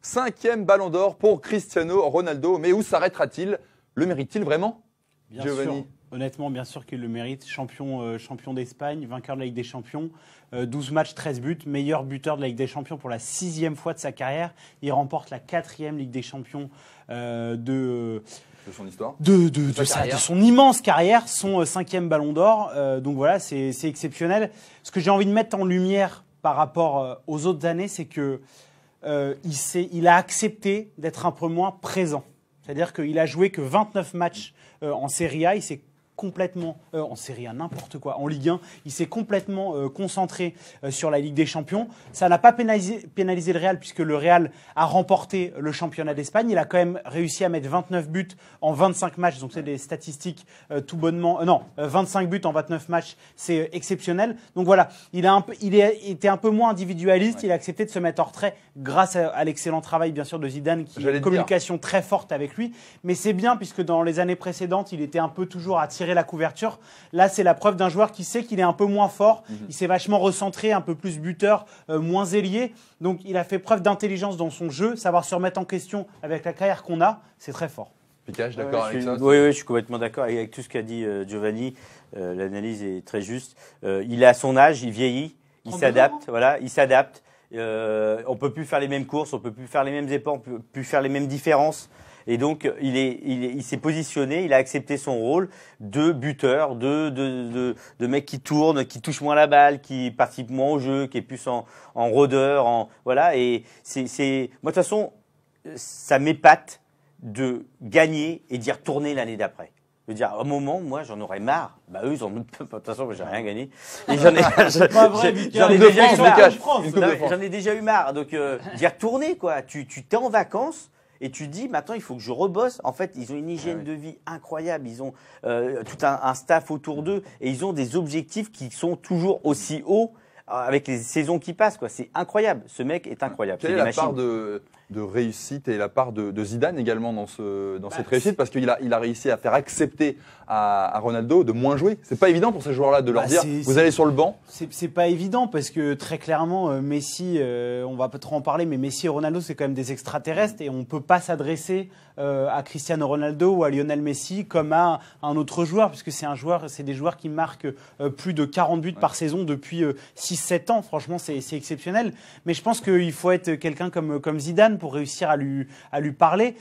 5e ballon d'or pour Cristiano Ronaldo. Mais où s'arrêtera-t-il? Le mérite-t-il vraiment, Bien Giovanni? sûr. Honnêtement, bien sûr qu'il le mérite. Champion d'Espagne, vainqueur de la Ligue des Champions, 12 matchs, 13 buts, meilleur buteur de la Ligue des Champions pour la 6e fois de sa carrière. Il remporte la 4e Ligue des Champions de son histoire, de son immense carrière, son 5e ballon d'or. Donc voilà, c'est exceptionnel. Ce que j'ai envie de mettre en lumière par rapport aux autres années, c'est que il a accepté d'être un peu moins présent. C'est-à-dire qu'il a joué que 29 matchs en Serie A. Il s'est complètement, en Serie A, n'importe quoi, en Ligue 1, il s'est complètement concentré sur la Ligue des Champions. Ça n'a pas pénalisé le Real, puisque le Real a remporté le championnat d'Espagne. Il a quand même réussi à mettre 29 buts en 25 matchs, donc c'est des statistiques tout bonnement... 25 buts en 29 matchs, c'est exceptionnel. Donc voilà, il a été un peu moins individualiste, il a accepté de se mettre en retrait grâce à l'excellent travail, bien sûr, de Zidane, qui a une communication très forte avec lui. Mais c'est bien, puisque dans les années précédentes, il était un peu toujours à tirer la couverture. Là, c'est la preuve d'un joueur qui sait qu'il est un peu moins fort. Il s'est vachement recentré, un peu plus buteur, moins ailier. Donc, il a fait preuve d'intelligence dans son jeu, savoir se remettre en question avec la carrière qu'on a. C'est très fort. Picage, d'accord avec ça? Oui, je suis complètement d'accord avec tout ce qu'a dit Giovanni. L'analyse est très juste. Il est à son âge, il vieillit, il s'adapte. Voilà, il s'adapte. On peut plus faire les mêmes courses, on peut plus faire les mêmes efforts, on peut plus faire les mêmes différences. Et donc, il s'est positionné, il a accepté son rôle de buteur, de mec qui tourne, qui touche moins la balle, qui participe moins au jeu, qui est plus en rôdeur, voilà. Et moi, de toute façon, ça m'épate de gagner et d'y retourner l'année d'après. Je veux dire, à un moment, moi, j'en aurais marre. Bah, eux, ils en ont... De toute façon, j'ai rien gagné. Et j'en ai déjà eu marre. Donc, d'y retourner, quoi. Tu t'es en vacances. Et tu dis, maintenant, il faut que je rebosse. En fait, ils ont une hygiène de vie incroyable. Ils ont tout un staff autour d'eux. Et ils ont des objectifs qui sont toujours aussi hauts avec les saisons qui passent, quoi. C'est incroyable. Ce mec est incroyable. Quelle est la part de réussite et la part de Zidane également dans cette réussite? Parce qu'il a réussi à faire accepter à Ronaldo de moins jouer. C'est pas évident pour ces joueurs-là de leur dire vous allez sur le banc. C'est pas évident parce que très clairement Messi, on va pas trop en parler, mais Messi et Ronaldo c'est quand même des extraterrestres et on peut pas s'adresser à Cristiano Ronaldo ou à Lionel Messi comme à un autre joueur, puisque c'est des joueurs qui marquent plus de 40 buts par saison depuis 6-7 ans. Franchement, c'est exceptionnel. Mais je pense qu'il faut être quelqu'un comme Zidane pour réussir à lui parler.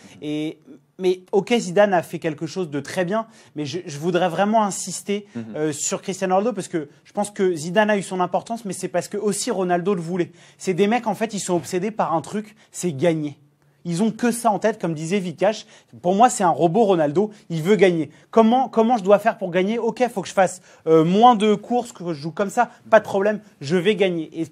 Mais ok, Zidane a fait quelque chose de très bien, mais je voudrais vraiment insister sur Cristiano Ronaldo, parce que je pense que Zidane a eu son importance, mais c'est parce que aussi Ronaldo le voulait. C'est des mecs, en fait, ils sont obsédés par un truc, c'est gagner. Ils ont que ça en tête, comme disait Vikash. Pour moi, c'est un robot Ronaldo. Il veut gagner. Comment je dois faire pour gagner? Ok, il faut que je fasse moins de courses, que je joue comme ça. Pas de problème, je vais gagner. Et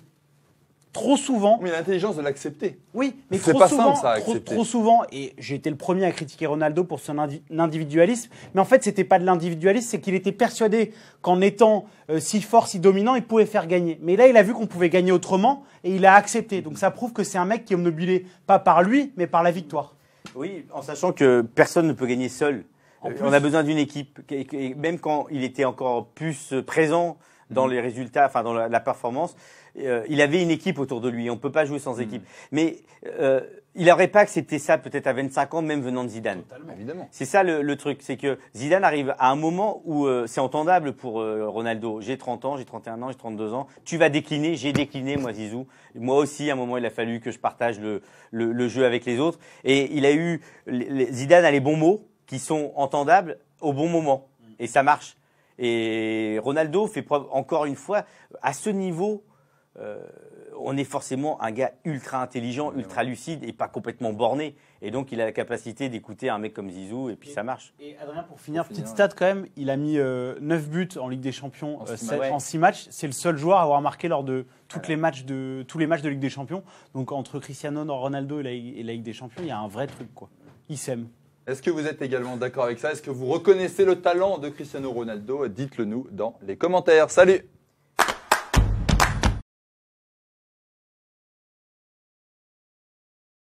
trop souvent... Mais l'intelligence de l'accepter. Oui, mais c'est pas simple, ça, trop souvent, et j'ai été le premier à critiquer Ronaldo pour son individualisme, mais en fait, c'était pas de l'individualisme, c'est qu'il était persuadé qu'en étant si fort, si dominant, il pouvait faire gagner. Mais là, il a vu qu'on pouvait gagner autrement, et il a accepté. Donc ça prouve que c'est un mec qui est obnubilé, pas par lui, mais par la victoire. Oui, en sachant que personne ne peut gagner seul. On a besoin d'une équipe, et même quand il était encore plus présent dans les résultats, enfin dans la performance, il avait une équipe autour de lui. On ne peut pas jouer sans équipe. Mais il n'aurait pas accepté ça peut-être à 25 ans, même venant de Zidane. Totalement, évidemment. C'est ça le truc, c'est que Zidane arrive à un moment où c'est entendable pour Ronaldo. J'ai 30 ans, j'ai 31 ans, j'ai 32 ans. Tu vas décliner, j'ai décliné, moi Zizou. Moi aussi, à un moment, il a fallu que je partage le jeu avec les autres. Et il a eu... Zidane a les bons mots qui sont entendables au bon moment. Et ça marche. Et Ronaldo fait preuve, encore une fois, à ce niveau... on est forcément un gars ultra intelligent, ultra lucide et pas complètement borné. Et donc, il a la capacité d'écouter un mec comme Zizou et puis ça marche. Et Adrien, pour finir, petite stat quand même, il a mis 9 buts en Ligue des Champions en 6 matchs. C'est le seul joueur à avoir marqué lors de tous les matchs de Ligue des Champions. Donc, entre Cristiano Ronaldo et la Ligue des Champions, il y a un vrai truc, quoi. Ils s'aiment. Est-ce que vous êtes également d'accord avec ça? Est-ce que vous reconnaissez le talent de Cristiano Ronaldo? Dites-le nous dans les commentaires. Salut!